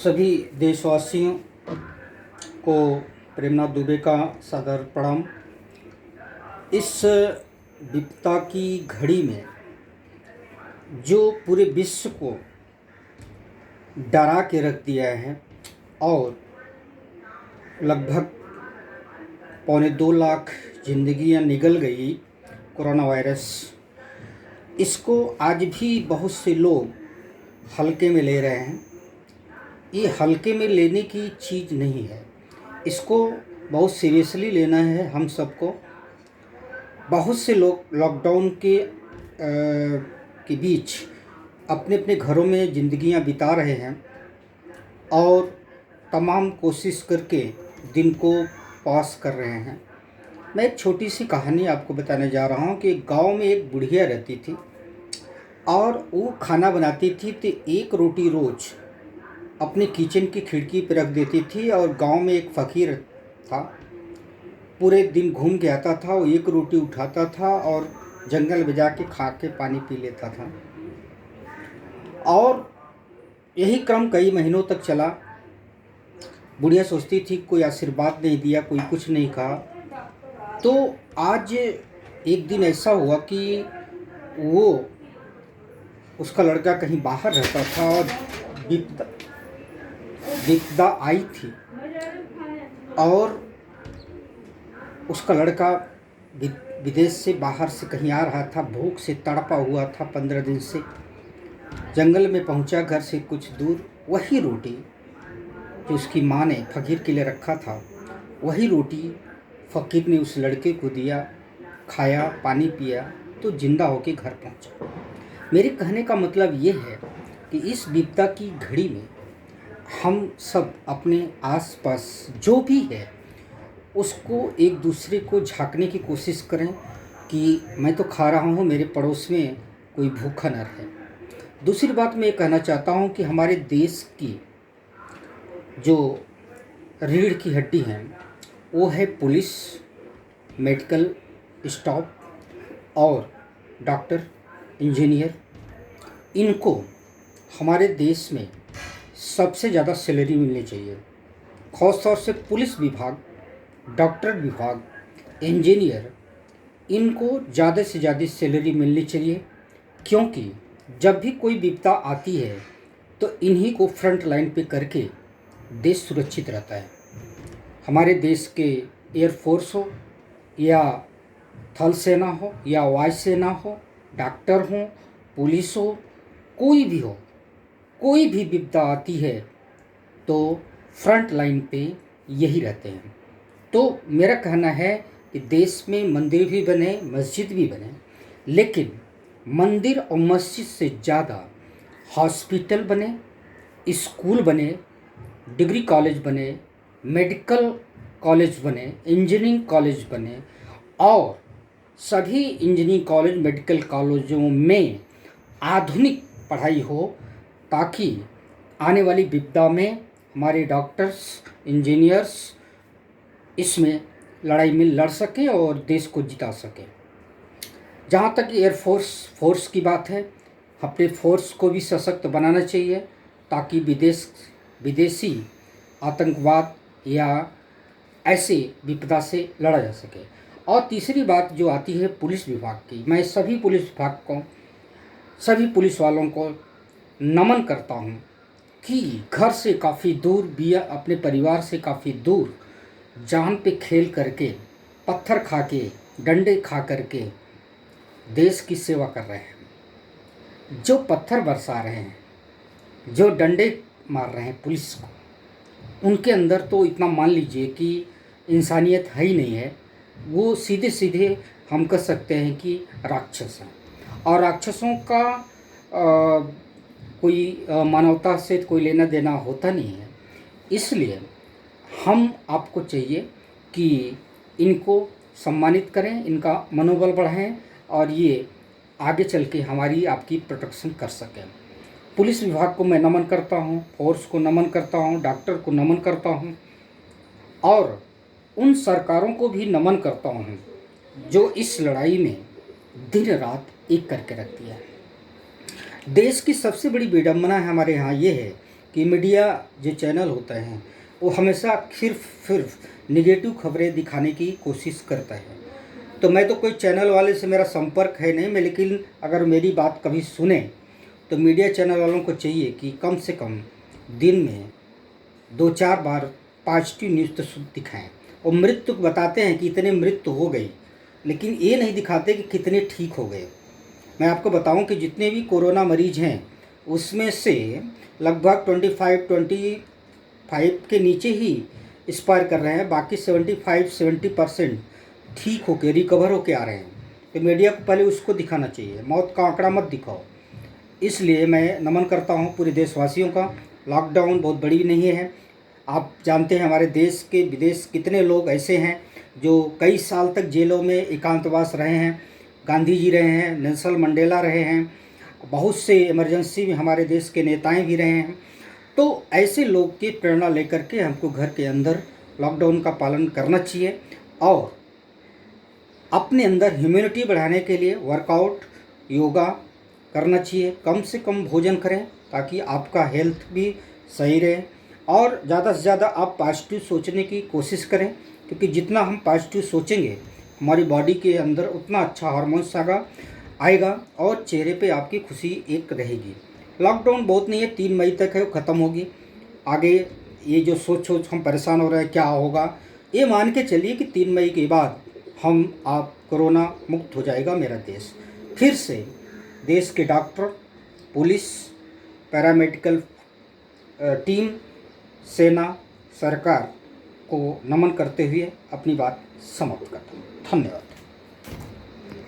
सभी देशवासियों को प्रेमनाथ दुबे का सादर प्रणाम। इस विपदा की घड़ी में जो पूरे विश्व को डरा के रख दिया है और लगभग 2.25 लाख जिंदगियां निगल गई, कोरोना वायरस, इसको आज भी बहुत से लोग हल्के में ले रहे हैं। ये हल्के में लेने की चीज़ नहीं है, इसको बहुत सीरियसली लेना है हम सबको। बहुत से लोग लॉकडाउन के बीच अपने अपने घरों में ज़िंदगियां बिता रहे हैं और तमाम कोशिश करके दिन को पास कर रहे हैं। मैं एक छोटी सी कहानी आपको बताने जा रहा हूं कि गांव में एक बुढ़िया रहती थी और वो खाना बनाती थी तो एक रोटी रोज़ अपने किचन की खिड़की पर रख देती थी। और गांव में एक फ़कीर था, पूरे दिन घूम के आता था, वो एक रोटी उठाता था और जंगल में जाके खा के पानी पी लेता था। और यही क्रम कई महीनों तक चला। बुढ़िया सोचती थी कोई आशीर्वाद नहीं दिया, कोई कुछ नहीं कहा। तो आज एक दिन ऐसा हुआ कि उसका लड़का कहीं बाहर रहता था और विपदा आई थी और उसका लड़का विदेश से बाहर से कहीं आ रहा था, भूख से तड़पा हुआ था 15 दिन से। जंगल में पहुंचा, घर से कुछ दूर वही रोटी जो उसकी माँ ने फ़कीर के लिए रखा था, वही रोटी फ़कीर ने उस लड़के को दिया, खाया, पानी पिया तो जिंदा होके घर पहुंचा। मेरे कहने का मतलब ये है कि इस विपदा की घड़ी में हम सब अपने आसपास जो भी है उसको एक दूसरे को झांकने की कोशिश करें कि मैं तो खा रहा हूँ, मेरे पड़ोस में कोई भूखा न रहे। दूसरी बात मैं ये कहना चाहता हूँ कि हमारे देश की जो रीढ़ की हड्डी है वो है पुलिस, मेडिकल स्टाफ और डॉक्टर, इंजीनियर। इनको हमारे देश में सबसे ज़्यादा सैलरी मिलनी चाहिए। ख़ास तौर से पुलिस विभाग, डॉक्टर विभाग, इंजीनियर, इनको ज़्यादा से ज़्यादा सैलरी मिलनी चाहिए, क्योंकि जब भी कोई विपदा आती है तो इन्हीं को फ्रंट लाइन पे करके देश सुरक्षित रहता है। हमारे देश के एयरफोर्स हो या थल सेना हो या वायुसेना हो, डॉक्टर हो, पुलिस हो, कोई भी हो, कोई भी विपदा आती है तो फ्रंट लाइन पे यही रहते हैं। तो मेरा कहना है कि देश में मंदिर भी बने, मस्जिद भी बने, लेकिन मंदिर और मस्जिद से ज़्यादा हॉस्पिटल बने, स्कूल बने, डिग्री कॉलेज बने, मेडिकल कॉलेज बने, इंजीनियरिंग कॉलेज बने और सभी इंजीनियरिंग कॉलेज, मेडिकल कॉलेजों में आधुनिक पढ़ाई हो, ताकि आने वाली विपदा में हमारे डॉक्टर्स, इंजीनियर्स इसमें लड़ाई में लड़ सकें और देश को जिता सकें। जहाँ तक फोर्स की बात है, अपने फोर्स को भी सशक्त बनाना चाहिए ताकि विदेशी आतंकवाद या ऐसे विपदा से लड़ा जा सके। और तीसरी बात जो आती है पुलिस विभाग की, मैं सभी पुलिस विभाग को, सभी पुलिस वालों को नमन करता हूँ कि घर से काफ़ी दूर भी, अपने परिवार से काफ़ी दूर जान पे खेल करके, पत्थर खा के, डंडे खा करके देश की सेवा कर रहे हैं। जो पत्थर बरसा रहे हैं, जो डंडे मार रहे हैं पुलिस को, उनके अंदर तो इतना मान लीजिए कि इंसानियत है ही नहीं है। वो सीधे सीधे हम कह सकते हैं कि राक्षस हैं। और राक्षसों का कोई मानवता से कोई लेना देना होता नहीं है। इसलिए हम आपको चाहिए कि इनको सम्मानित करें, इनका मनोबल बढ़ाएं और ये आगे चल के हमारी आपकी प्रोटेक्शन कर सकें। पुलिस विभाग को मैं नमन करता हूँ, फोर्स को नमन करता हूँ, डॉक्टर को नमन करता हूँ और उन सरकारों को भी नमन करता हूँ जो इस लड़ाई में दिन रात एक करके रख दिया है। देश की सबसे बड़ी विडंबना है हमारे यहाँ ये है कि मीडिया जो चैनल होते हैं वो हमेशा सिर्फ निगेटिव खबरें दिखाने की कोशिश करता है। तो मैं तो कोई चैनल वाले से मेरा संपर्क है नहीं, मैं लेकिन अगर मेरी बात कभी सुने तो मीडिया चैनल वालों को चाहिए कि कम से कम दिन में 2-4 बार पॉजिटिव न्यूज़ तो दिखाएं। और मृत्यु बताते हैं कि इतने मृत्यु हो गई, लेकिन ये नहीं दिखाते कि कितने ठीक हो गए। मैं आपको बताऊं कि जितने भी कोरोना मरीज हैं उसमें से लगभग 25 के नीचे ही एक्सपायर कर रहे हैं, बाकी 75-70% ठीक होके रिकवर होके आ रहे हैं। तो मीडिया को पहले उसको दिखाना चाहिए, मौत का आंकड़ा मत दिखाओ। इसलिए मैं नमन करता हूं पूरे देशवासियों का। लॉकडाउन बहुत बड़ी नहीं है। आप जानते हैं हमारे देश के विदेश कितने लोग ऐसे हैं जो कई साल तक जेलों में एकांतवास रहे हैं। गांधी जी रहे हैं, नेल्सन मंडेला रहे हैं, बहुत से इमरजेंसी में हमारे देश के नेताएं भी रहे हैं। तो ऐसे लोग की प्रेरणा लेकर के हमको घर के अंदर लॉकडाउन का पालन करना चाहिए और अपने अंदर इम्यूनिटी बढ़ाने के लिए वर्कआउट, योगा करना चाहिए। कम से कम भोजन करें ताकि आपका हेल्थ भी सही रहे और ज़्यादा से ज़्यादा आप पॉजिटिव सोचने की कोशिश करें, क्योंकि जितना हम पॉजिटिव सोचेंगे हमारी बॉडी के अंदर उतना अच्छा हार्मोन्स आएगा और चेहरे पे आपकी खुशी एक रहेगी। लॉकडाउन बहुत नहीं है, 3 मई तक है, वो ख़त्म होगी। आगे ये जो सोच हम परेशान हो रहे हैं क्या होगा, ये मान के चलिए कि 3 मई के बाद आप कोरोना मुक्त हो जाएगा मेरा देश। फिर से देश के डॉक्टर, पुलिस, पैरामेडिकल टीम, सेना, सरकार को नमन करते हुए अपनी बात समाप्त करता हूँ। धन्यवाद।